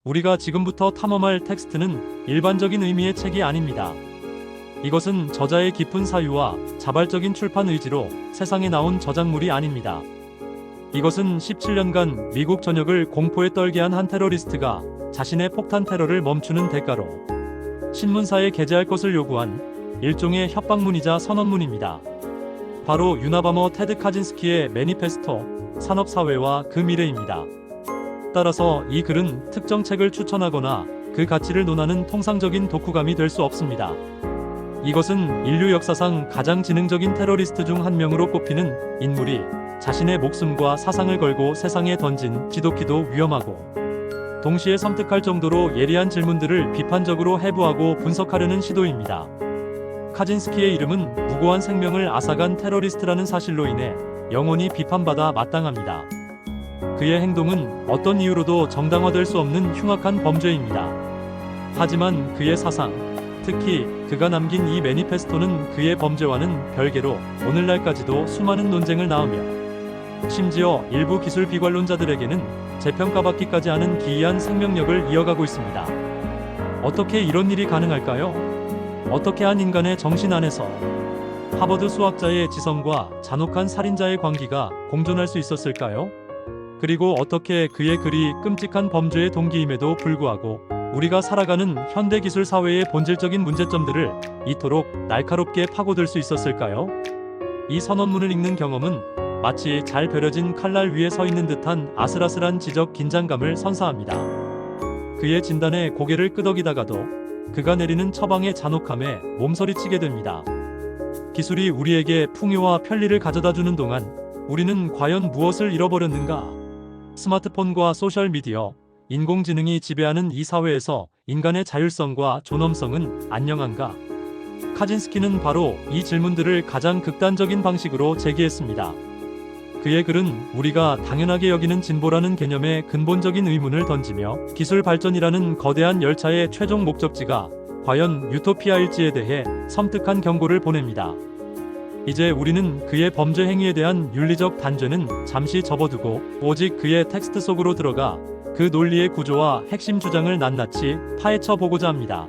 우리가 지금부터 탐험할 텍스트는 일반적인 의미의 책이 아닙니다. 이것은 저자의 깊은 사유와 자발적인 출판 의지로 세상에 나온 저작물이 아닙니다. 이것은 17년간 미국 전역을 공포에 떨게 한 한 테러리스트가 자신의 폭탄 테러를 멈추는 대가로 신문사에 게재할 것을 요구한 일종의 협박문이자 선언문입니다. 바로 유나바머 테드 카진스키의 매니페스토, 산업사회와 그 미래입니다. 따라서 이 글은 특정 책을 추천하거나 그 가치를 논하는 통상적인 독후감이 될 수 없습니다. 이것은 인류 역사상 가장 지능적인 테러리스트 중 한 명으로 꼽히는 인물이 자신의 목숨과 사상을 걸고 세상에 던진 지독히도 위험하고 동시에 섬뜩할 정도로 예리한 질문들을 비판적으로 해부하고 분석하려는 시도입니다. 카진스키의 이름은 무고한 생명을 앗아간 테러리스트라는 사실로 인해 영원히 비판받아 마땅합니다. 그의 행동은 어떤 이유로도 정당화될 수 없는 흉악한 범죄입니다. 하지만 그의 사상, 특히 그가 남긴 이 매니페스토는 그의 범죄와는 별개로 오늘날까지도 수많은 논쟁을 낳으며 심지어 일부 기술 비관론자들에게는 재평가받기까지 하는 기이한 생명력을 이어가고 있습니다. 어떻게 이런 일이 가능할까요? 어떻게 한 인간의 정신 안에서 하버드 수학자의 지성과 잔혹한 살인자의 광기가 공존할 수 있었을까요? 그리고 어떻게 그의 글이 끔찍한 범죄의 동기임에도 불구하고 우리가 살아가는 현대기술 사회의 본질적인 문제점들을 이토록 날카롭게 파고들 수 있었을까요? 이 선언문을 읽는 경험은 마치 잘 벼려진 칼날 위에 서 있는 듯한 아슬아슬한 지적 긴장감을 선사합니다. 그의 진단에 고개를 끄덕이다가도 그가 내리는 처방의 잔혹함에 몸서리치게 됩니다. 기술이 우리에게 풍요와 편리를 가져다주는 동안 우리는 과연 무엇을 잃어버렸는가? 스마트폰과 소셜미디어, 인공지능이 지배하는 이 사회에서 인간의 자율성과 존엄성은 안녕한가? 카진스키는 바로 이 질문들을 가장 극단적인 방식으로 제기했습니다. 그의 글은 우리가 당연하게 여기는 진보라는 개념에 근본적인 의문을 던지며 기술 발전이라는 거대한 열차의 최종 목적지가 과연 유토피아일지에 대해 섬뜩한 경고를 보냅니다. 이제 우리는 그의 범죄 행위에 대한 윤리적 단죄는 잠시 접어두고 오직 그의 텍스트 속으로 들어가 그 논리의 구조와 핵심 주장을 낱낱이 파헤쳐 보고자 합니다.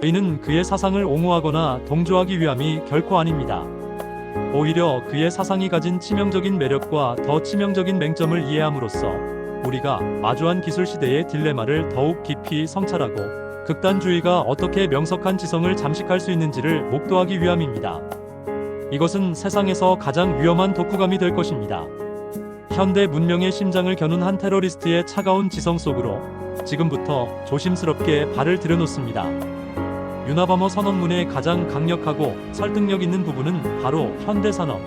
이는 그의 사상을 옹호하거나 동조하기 위함이 결코 아닙니다. 오히려 그의 사상이 가진 치명적인 매력과 더 치명적인 맹점을 이해함으로써 우리가 마주한 기술 시대의 딜레마를 더욱 깊이 성찰하고 극단주의가 어떻게 명석한 지성을 잠식할 수 있는지를 목도하기 위함입니다. 이것은 세상에서 가장 위험한 독후감이 될 것입니다. 현대 문명의 심장을 겨눈 한 테러리스트의 차가운 지성 속으로 지금부터 조심스럽게 발을 들여놓습니다. 유나바머 선언문의 가장 강력하고 설득력 있는 부분은 바로 현대산업,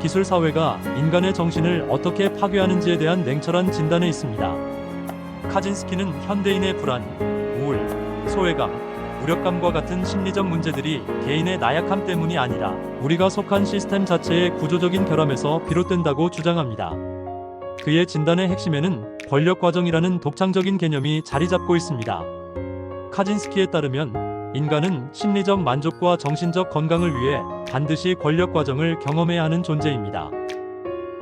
기술 사회가 인간의 정신을 어떻게 파괴하는지에 대한 냉철한 진단에 있습니다. 카진스키는 현대인의 불안, 우울, 소외감, 무력감과 같은 심리적 문제들이 개인의 나약함 때문이 아니라 우리가 속한 시스템 자체의 구조적인 결함에서 비롯된다고 주장합니다. 그의 진단의 핵심에는 권력 과정이라는 독창적인 개념이 자리 잡고 있습니다. 카진스키에 따르면 인간은 심리적 만족과 정신적 건강을 위해 반드시 권력 과정을 경험해야 하는 존재입니다.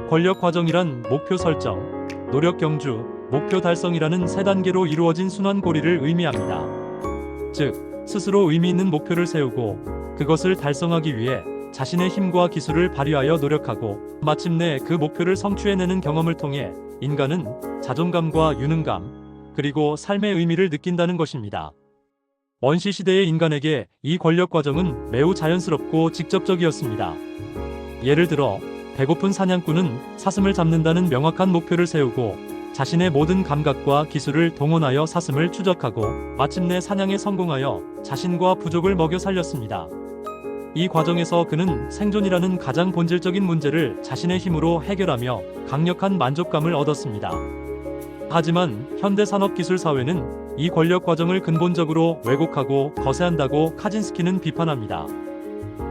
권력 과정이란 목표 설정, 노력 경주, 목표 달성이라는 세 단계로 이루어진 순환고리를 의미합니다. 즉, 스스로 의미 있는 목표를 세우고 그것을 달성하기 위해 자신의 힘과 기술을 발휘하여 노력하고 마침내 그 목표를 성취해내는 경험을 통해 인간은 자존감과 유능감, 그리고 삶의 의미를 느낀다는 것입니다. 원시 시대의 인간에게 이 권력 과정은 매우 자연스럽고 직접적이었습니다. 예를 들어 배고픈 사냥꾼은 사슴을 잡는다는 명확한 목표를 세우고 자신의 모든 감각과 기술을 동원하여 사슴을 추적하고 마침내 사냥에 성공하여 자신과 부족을 먹여 살렸습니다. 이 과정에서 그는 생존이라는 가장 본질적인 문제를 자신의 힘으로 해결하며 강력한 만족감을 얻었습니다. 하지만 현대 산업기술 사회는 이 권력 과정을 근본적으로 왜곡하고 거세한다고 카진스키는 비판합니다.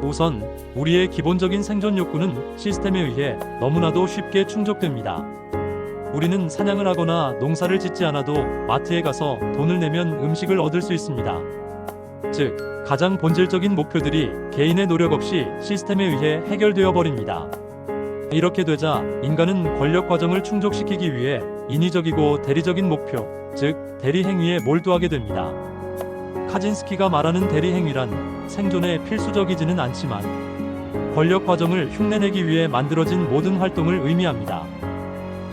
우선 우리의 기본적인 생존 욕구는 시스템에 의해 너무나도 쉽게 충족됩니다. 우리는 사냥을 하거나 농사를 짓지 않아도 마트에 가서 돈을 내면 음식을 얻을 수 있습니다. 즉, 가장 본질적인 목표들이 개인의 노력 없이 시스템에 의해 해결되어 버립니다. 이렇게 되자 인간은 권력 과정을 충족시키기 위해 인위적이고 대리적인 목표, 즉 대리 행위에 몰두하게 됩니다. 카진스키가 말하는 대리 행위란 생존에 필수적이지는 않지만 권력 과정을 흉내내기 위해 만들어진 모든 활동을 의미합니다.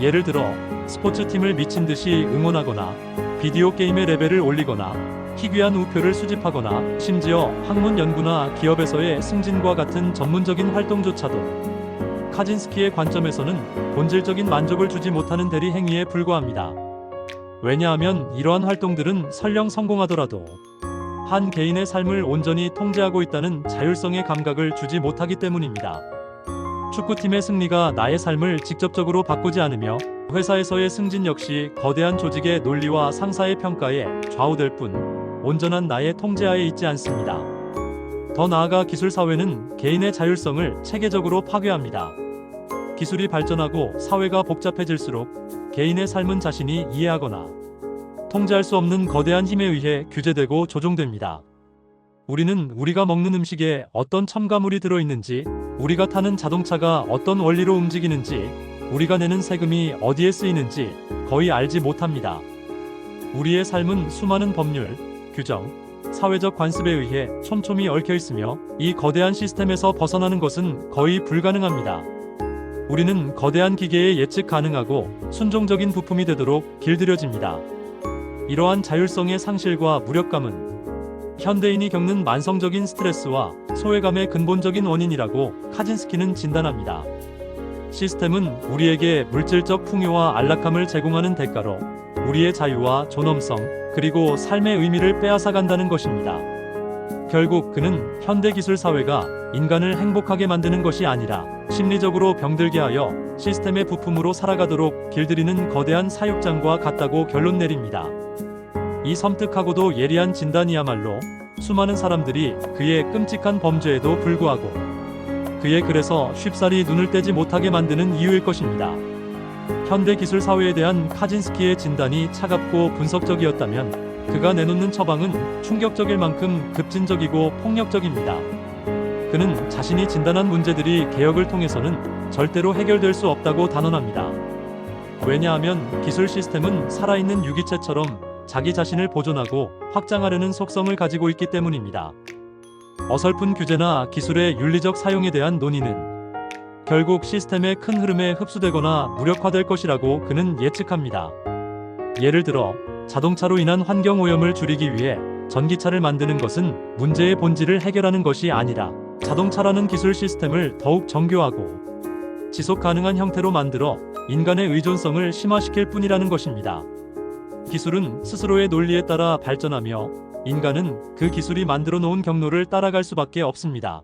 예를 들어 스포츠팀을 미친 듯이 응원하거나 비디오 게임의 레벨을 올리거나 희귀한 우표를 수집하거나 심지어 학문 연구나 기업에서의 승진과 같은 전문적인 활동조차도 카진스키의 관점에서는 본질적인 만족을 주지 못하는 대리 행위에 불과합니다. 왜냐하면 이러한 활동들은 설령 성공하더라도 한 개인의 삶을 온전히 통제하고 있다는 자율성의 감각을 주지 못하기 때문입니다. 축구팀의 승리가 나의 삶을 직접적으로 바꾸지 않으며 회사에서의 승진 역시 거대한 조직의 논리와 상사의 평가에 좌우될 뿐 온전한 나의 통제하에 있지 않습니다. 더 나아가 기술 사회는 개인의 자율성을 체계적으로 파괴합니다. 기술이 발전하고 사회가 복잡해질수록 개인의 삶은 자신이 이해하거나 통제할 수 없는 거대한 힘에 의해 규제되고 조종됩니다. 우리는 우리가 먹는 음식에 어떤 첨가물이 들어있는지, 우리가 타는 자동차가 어떤 원리로 움직이는지, 우리가 내는 세금이 어디에 쓰이는지 거의 알지 못합니다. 우리의 삶은 수많은 법률, 규정, 사회적 관습에 의해 촘촘히 얽혀 있으며 이 거대한 시스템에서 벗어나는 것은 거의 불가능합니다. 우리는 거대한 기계에 예측 가능하고 순종적인 부품이 되도록 길들여집니다. 이러한 자율성의 상실과 무력감은 현대인이 겪는 만성적인 스트레스와 소외감의 근본적인 원인이라고 카진스키는 진단합니다. 시스템은 우리에게 물질적 풍요와 안락함을 제공하는 대가로 우리의 자유와 존엄성, 그리고 삶의 의미를 빼앗아간다는 것입니다. 결국 그는 현대 기술 사회가 인간을 행복하게 만드는 것이 아니라 심리적으로 병들게 하여 시스템의 부품으로 살아가도록 길들이는 거대한 사육장과 같다고 결론 내립니다. 이 섬뜩하고도 예리한 진단이야말로 수많은 사람들이 그의 끔찍한 범죄에도 불구하고 그의 글에서 쉽사리 눈을 떼지 못하게 만드는 이유일 것입니다. 현대 기술 사회에 대한 카진스키의 진단이 차갑고 분석적이었다면 그가 내놓는 처방은 충격적일 만큼 급진적이고 폭력적입니다. 그는 자신이 진단한 문제들이 개혁을 통해서는 절대로 해결될 수 없다고 단언합니다. 왜냐하면 기술 시스템은 살아있는 유기체처럼 자기 자신을 보존하고 확장하려는 속성을 가지고 있기 때문입니다. 어설픈 규제나 기술의 윤리적 사용에 대한 논의는 결국 시스템의 큰 흐름에 흡수되거나 무력화될 것이라고 그는 예측합니다. 예를 들어 자동차로 인한 환경 오염을 줄이기 위해 전기차를 만드는 것은 문제의 본질을 해결하는 것이 아니라 자동차라는 기술 시스템을 더욱 정교하고 지속 가능한 형태로 만들어 인간의 의존성을 심화시킬 뿐이라는 것입니다. 기술은 스스로의 논리에 따라 발전하며 인간은 그 기술이 만들어 놓은 경로를 따라갈 수밖에 없습니다.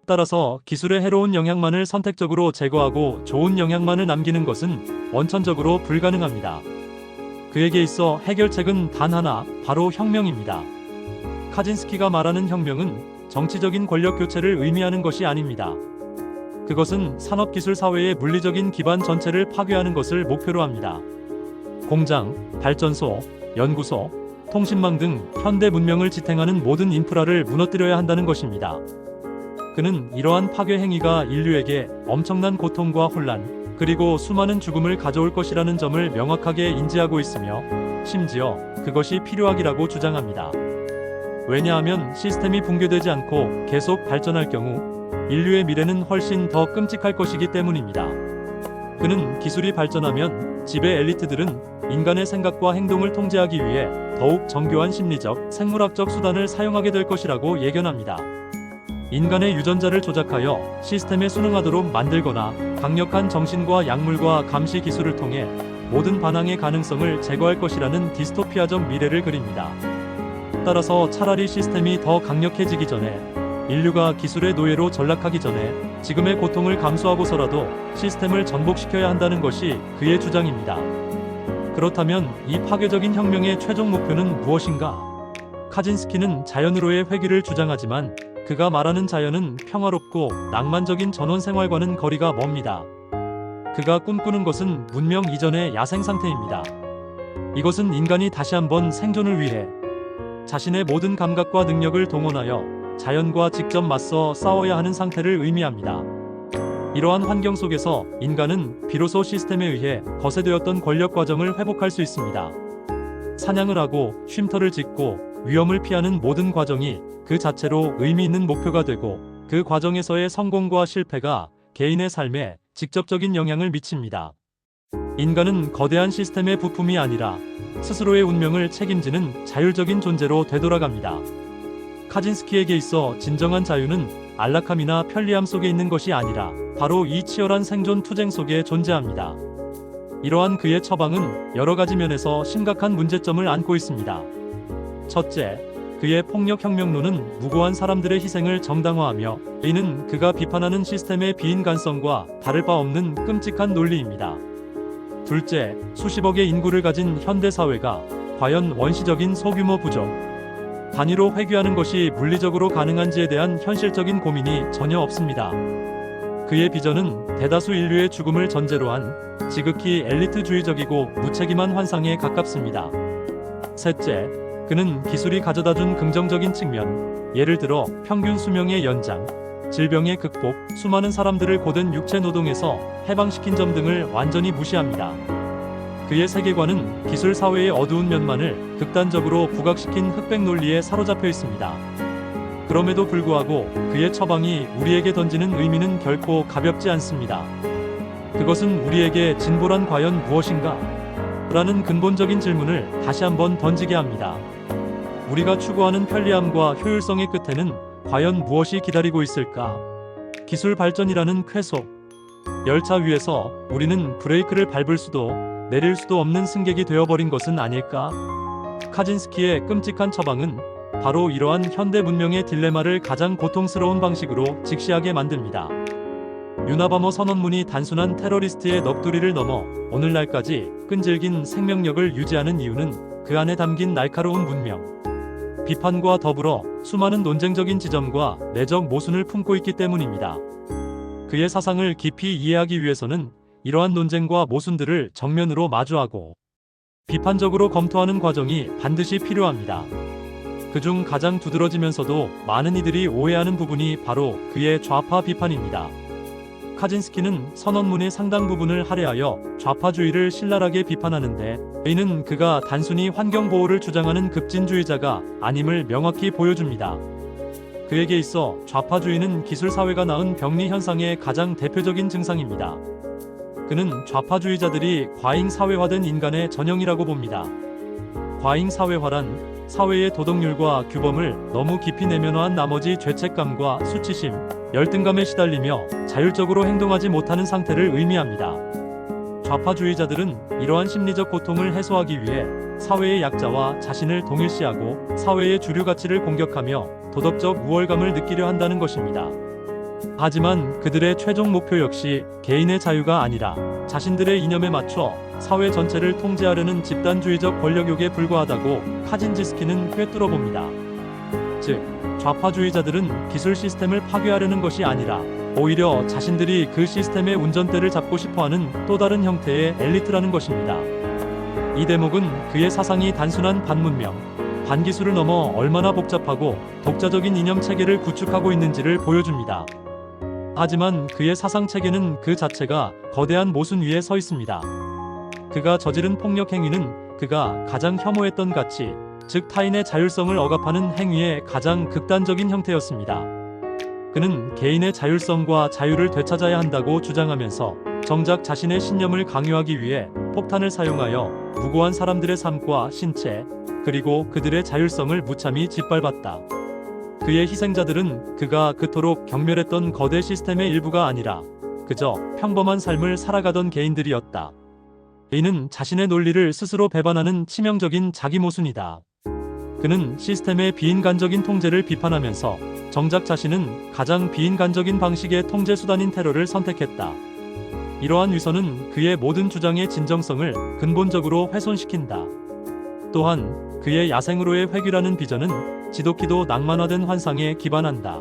따라서 기술의 해로운 영향만을 선택적으로 제거하고 좋은 영향만을 남기는 것은 원천적으로 불가능합니다. 그에게 있어 해결책은 단 하나, 바로 혁명입니다. 카진스키가 말하는 혁명은 정치적인 권력 교체를 의미하는 것이 아닙니다. 그것은 산업기술 사회의 물리적인 기반 전체를 파괴하는 것을 목표로 합니다. 공장, 발전소, 연구소, 통신망 등 현대 문명을 지탱하는 모든 인프라를 무너뜨려야 한다는 것입니다. 그는 이러한 파괴 행위가 인류에게 엄청난 고통과 혼란, 그리고 수많은 죽음을 가져올 것이라는 점을 명확하게 인지하고 있으며 심지어 그것이 필요하기라고 주장합니다. 왜냐하면 시스템이 붕괴되지 않고 계속 발전할 경우 인류의 미래는 훨씬 더 끔찍할 것이기 때문입니다. 그는 기술이 발전하면 지배 엘리트들은 인간의 생각과 행동을 통제하기 위해 더욱 정교한 심리적, 생물학적 수단을 사용하게 될 것이라고 예견합니다. 인간의 유전자를 조작하여 시스템에 순응하도록 만들거나 강력한 정신과 약물과 감시 기술을 통해 모든 반항의 가능성을 제거할 것이라는 디스토피아적 미래를 그립니다. 따라서 차라리 시스템이 더 강력해지기 전에 인류가 기술의 노예로 전락하기 전에 지금의 고통을 감수하고서라도 시스템을 전복시켜야 한다는 것이 그의 주장입니다. 그렇다면 이 파괴적인 혁명의 최종 목표는 무엇인가? 카진스키는 자연으로의 회귀를 주장하지만 그가 말하는 자연은 평화롭고 낭만적인 전원 생활과는 거리가 멉니다. 그가 꿈꾸는 것은 문명 이전의 야생 상태입니다. 이것은 인간이 다시 한번 생존을 위해 자신의 모든 감각과 능력을 동원하여 자연과 직접 맞서 싸워야 하는 상태를 의미합니다. 이러한 환경 속에서 인간은 비로소 시스템에 의해 거세되었던 권력 과정을 회복할 수 있습니다. 사냥을 하고 쉼터를 짓고 위험을 피하는 모든 과정이 그 자체로 의미 있는 목표가 되고 그 과정에서의 성공과 실패가 개인의 삶에 직접적인 영향을 미칩니다. 인간은 거대한 시스템의 부품이 아니라 스스로의 운명을 책임지는 자율적인 존재로 되돌아갑니다. 카진스키에게 있어 진정한 자유는 안락함이나 편리함 속에 있는 것이 아니라 바로 이 치열한 생존 투쟁 속에 존재합니다. 이러한 그의 처방은 여러 가지 면에서 심각한 문제점을 안고 있습니다. 첫째, 그의 폭력혁명론은 무고한 사람들의 희생을 정당화하며 이는 그가 비판하는 시스템의 비인간성과 다를 바 없는 끔찍한 논리입니다. 둘째, 수십억의 인구를 가진 현대사회가 과연 원시적인 소규모 부족, 단위로 회귀하는 것이 물리적으로 가능한지에 대한 현실적인 고민이 전혀 없습니다. 그의 비전은 대다수 인류의 죽음을 전제로 한 지극히 엘리트주의적이고 무책임한 환상에 가깝습니다. 셋째, 그는 기술이 가져다준 긍정적인 측면, 예를 들어 평균 수명의 연장, 질병의 극복, 수많은 사람들을 고된 육체 노동에서 해방시킨 점 등을 완전히 무시합니다. 그의 세계관은 기술 사회의 어두운 면만을 극단적으로 부각시킨 흑백 논리에 사로잡혀 있습니다. 그럼에도 불구하고 그의 처방이 우리에게 던지는 의미는 결코 가볍지 않습니다. 그것은 우리에게 진보란 과연 무엇인가? 라는 근본적인 질문을 다시 한번 던지게 합니다. 우리가 추구하는 편리함과 효율성의 끝에는 과연 무엇이 기다리고 있을까? 기술 발전이라는 쾌속. 열차 위에서 우리는 브레이크를 밟을 수도 내릴 수도 없는 승객이 되어버린 것은 아닐까? 카진스키의 끔찍한 처방은 바로 이러한 현대 문명의 딜레마를 가장 고통스러운 방식으로 직시하게 만듭니다. 유나바머 선언문이 단순한 테러리스트의 넋두리를 넘어 오늘날까지 끈질긴 생명력을 유지하는 이유는 그 안에 담긴 날카로운 문명, 비판과 더불어 수많은 논쟁적인 지점과 내적 모순을 품고 있기 때문입니다. 그의 사상을 깊이 이해하기 위해서는 이러한 논쟁과 모순들을 정면으로 마주하고 비판적으로 검토하는 과정이 반드시 필요합니다. 그중 가장 두드러지면서도 많은 이들이 오해하는 부분이 바로 그의 좌파 비판입니다. 카진스키는 선언문의 상당 부분을 할애하여 좌파주의를 신랄하게 비판하는데 이는 그가 단순히 환경보호를 주장하는 급진주의자가 아님을 명확히 보여줍니다. 그에게 있어 좌파주의는 기술사회가 낳은 병리 현상의 가장 대표적인 증상입니다. 그는 좌파주의자들이 과잉사회화된 인간의 전형이라고 봅니다. 과잉사회화란 사회의 도덕률과 규범을 너무 깊이 내면화한 나머지 죄책감과 수치심, 열등감에 시달리며 자율적으로 행동하지 못하는 상태를 의미합니다. 좌파주의자들은 이러한 심리적 고통을 해소하기 위해 사회의 약자와 자신을 동일시하고 사회의 주류 가치를 공격하며 도덕적 우월감을 느끼려 한다는 것입니다. 하지만 그들의 최종 목표 역시 개인의 자유가 아니라 자신들의 이념에 맞춰 사회 전체를 통제하려는 집단주의적 권력욕에 불과하다고 카진스키는 꿰뚫어 봅니다. 즉, 좌파주의자들은 기술 시스템을 파괴하려는 것이 아니라 오히려 자신들이 그 시스템의 운전대를 잡고 싶어하는 또 다른 형태의 엘리트라는 것입니다. 이 대목은 그의 사상이 단순한 반문명, 반기술을 넘어 얼마나 복잡하고 독자적인 이념 체계를 구축하고 있는지를 보여줍니다. 하지만 그의 사상 체계는 그 자체가 거대한 모순 위에 서 있습니다. 그가 저지른 폭력 행위는 그가 가장 혐오했던 가치, 즉 타인의 자율성을 억압하는 행위의 가장 극단적인 형태였습니다. 그는 개인의 자율성과 자유를 되찾아야 한다고 주장하면서 정작 자신의 신념을 강요하기 위해 폭탄을 사용하여 무고한 사람들의 삶과 신체, 그리고 그들의 자율성을 무참히 짓밟았다. 그의 희생자들은 그가 그토록 경멸했던 거대 시스템의 일부가 아니라 그저 평범한 삶을 살아가던 개인들이었다. 이는 자신의 논리를 스스로 배반하는 치명적인 자기모순이다. 그는 시스템의 비인간적인 통제를 비판하면서 정작 자신은 가장 비인간적인 방식의 통제 수단인 테러를 선택했다. 이러한 위선은 그의 모든 주장의 진정성을 근본적으로 훼손시킨다. 또한 그의 야생으로의 회귀라는 비전은 지독히도 낭만화된 환상에 기반한다.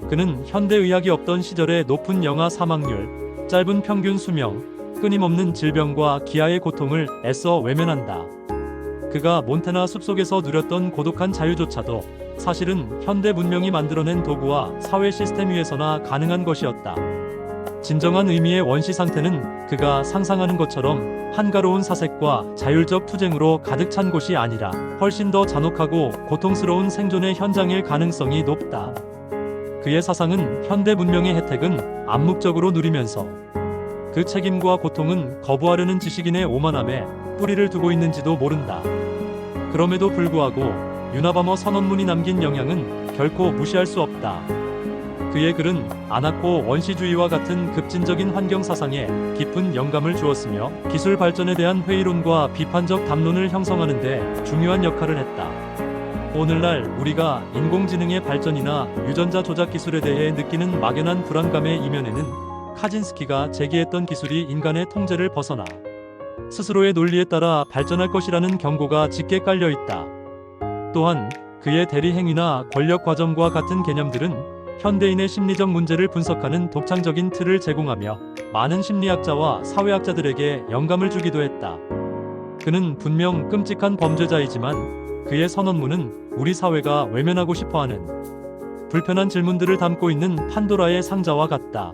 그는 현대의학이 없던 시절의 높은 영아 사망률, 짧은 평균 수명, 끊임없는 질병과 기아의 고통을 애써 외면한다. 그가 몬테나 숲속에서 누렸던 고독한 자유조차도 사실은 현대 문명이 만들어낸 도구와 사회 시스템 위에서나 가능한 것이었다. 진정한 의미의 원시 상태는 그가 상상하는 것처럼 한가로운 사색과 자율적 투쟁으로 가득 찬 곳이 아니라 훨씬 더 잔혹하고 고통스러운 생존의 현장일 가능성이 높다. 그의 사상은 현대 문명의 혜택은 암묵적으로 누리면서 그 책임과 고통은 거부하려는 지식인의 오만함에 뿌리를 두고 있는지도 모른다. 그럼에도 불구하고 유나바머 선언문이 남긴 영향은 결코 무시할 수 없다. 그의 글은 아나코 원시주의와 같은 급진적인 환경 사상에 깊은 영감을 주었으며 기술 발전에 대한 회의론과 비판적 담론을 형성하는 데 중요한 역할을 했다. 오늘날 우리가 인공지능의 발전이나 유전자 조작 기술에 대해 느끼는 막연한 불안감의 이면에는 카진스키가 제기했던 기술이 인간의 통제를 벗어나 스스로의 논리에 따라 발전할 것이라는 경고가 짙게 깔려 있다. 또한 그의 대리 행위나 권력 과정과 같은 개념들은 현대인의 심리적 문제를 분석하는 독창적인 틀을 제공하며 많은 심리학자와 사회학자들에게 영감을 주기도 했다. 그는 분명 끔찍한 범죄자이지만 그의 선언문은 우리 사회가 외면하고 싶어하는 불편한 질문들을 담고 있는 판도라의 상자와 같다.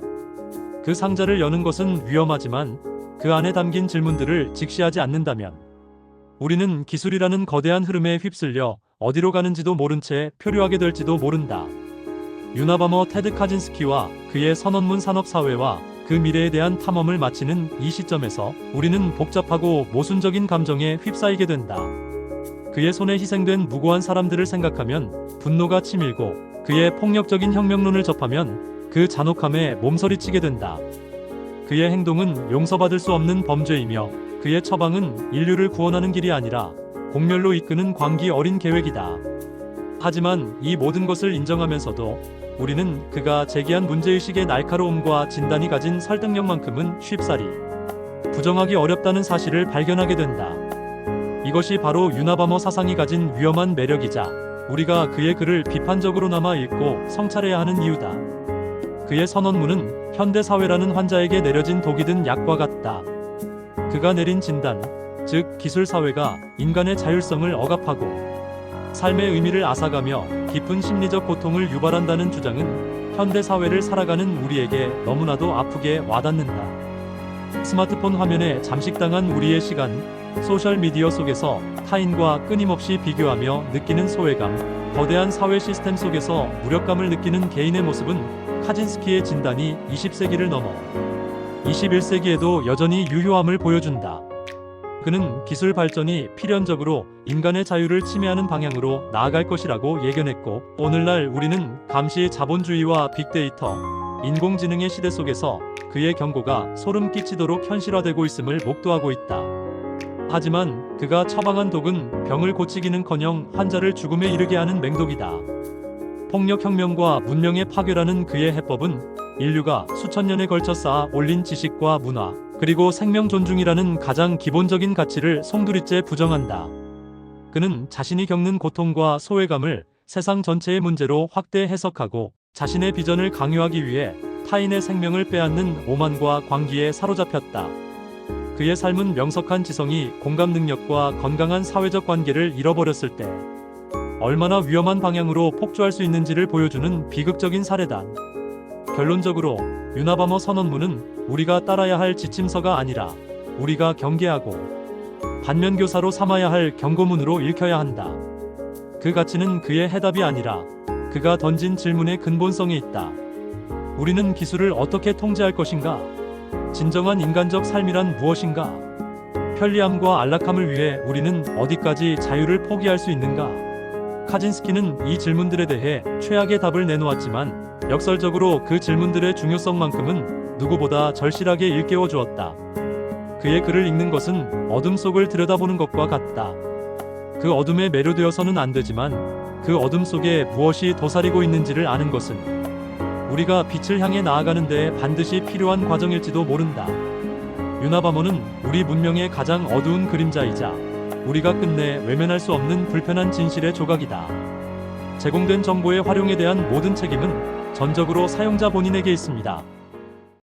그 상자를 여는 것은 위험하지만 그 안에 담긴 질문들을 직시하지 않는다면 우리는 기술이라는 거대한 흐름에 휩쓸려 어디로 가는지도 모른 채 표류하게 될지도 모른다. 유나바머 테드 카진스키와 그의 선언문 산업사회와 그 미래에 대한 탐험을 마치는 이 시점에서 우리는 복잡하고 모순적인 감정에 휩싸이게 된다. 그의 손에 희생된 무고한 사람들을 생각하면 분노가 치밀고 그의 폭력적인 혁명론을 접하면 그 잔혹함에 몸서리치게 된다. 그의 행동은 용서받을 수 없는 범죄이며 그의 처방은 인류를 구원하는 길이 아니라 공멸로 이끄는 광기 어린 계획이다. 하지만 이 모든 것을 인정하면서도 우리는 그가 제기한 문제의식의 날카로움과 진단이 가진 설득력만큼은 쉽사리 부정하기 어렵다는 사실을 발견하게 된다. 이것이 바로 유나바머 사상이 가진 위험한 매력이자 우리가 그의 글을 비판적으로나마 읽고 성찰해야 하는 이유다. 그의 선언문은 현대사회라는 환자에게 내려진 독이 든 약과 같다. 그가 내린 진단, 즉 기술사회가 인간의 자율성을 억압하고 삶의 의미를 앗아가며 깊은 심리적 고통을 유발한다는 주장은 현대사회를 살아가는 우리에게 너무나도 아프게 와닿는다. 스마트폰 화면에 잠식당한 우리의 시간, 소셜미디어 속에서 타인과 끊임없이 비교하며 느끼는 소외감, 거대한 사회 시스템 속에서 무력감을 느끼는 개인의 모습은 카진스키의 진단이 20세기를 넘어 21세기에도 여전히 유효함을 보여준다. 그는 기술 발전이 필연적으로 인간의 자유를 침해하는 방향으로 나아갈 것이라고 예견했고, 오늘날 우리는 감시 자본주의와 빅데이터, 인공지능의 시대 속에서 그의 경고가 소름 끼치도록 현실화되고 있음을 목도하고 있다. 하지만 그가 처방한 독은 병을 고치기는커녕 환자를 죽음에 이르게 하는 맹독이다. 폭력혁명과 문명의 파괴라는 그의 해법은 인류가 수천 년에 걸쳐 쌓아 올린 지식과 문화, 그리고 생명 존중이라는 가장 기본적인 가치를 송두리째 부정한다. 그는 자신이 겪는 고통과 소외감을 세상 전체의 문제로 확대 해석하고 자신의 비전을 강요하기 위해 타인의 생명을 빼앗는 오만과 광기에 사로잡혔다. 그의 삶은 명석한 지성이 공감 능력과 건강한 사회적 관계를 잃어버렸을 때 얼마나 위험한 방향으로 폭주할 수 있는지를 보여주는 비극적인 사례다. 결론적으로 유나바머 선언문은 우리가 따라야 할 지침서가 아니라 우리가 경계하고 반면교사로 삼아야 할 경고문으로 읽혀야 한다. 그 가치는 그의 해답이 아니라 그가 던진 질문의 근본성에 있다. 우리는 기술을 어떻게 통제할 것인가? 진정한 인간적 삶이란 무엇인가? 편리함과 안락함을 위해 우리는 어디까지 자유를 포기할 수 있는가? 카진스키는 이 질문들에 대해 최악의 답을 내놓았지만 역설적으로 그 질문들의 중요성만큼은 누구보다 절실하게 일깨워 주었다. 그의 글을 읽는 것은 어둠 속을 들여다보는 것과 같다. 그 어둠에 매료되어서는 안 되지만 그 어둠 속에 무엇이 도사리고 있는지를 아는 것은 우리가 빛을 향해 나아가는 데 반드시 필요한 과정일지도 모른다. 유나바머는 우리 문명의 가장 어두운 그림자이자 우리가 끝내 외면할 수 없는 불편한 진실의 조각이다. 제공된 정보의 활용에 대한 모든 책임은 전적으로 사용자 본인에게 있습니다.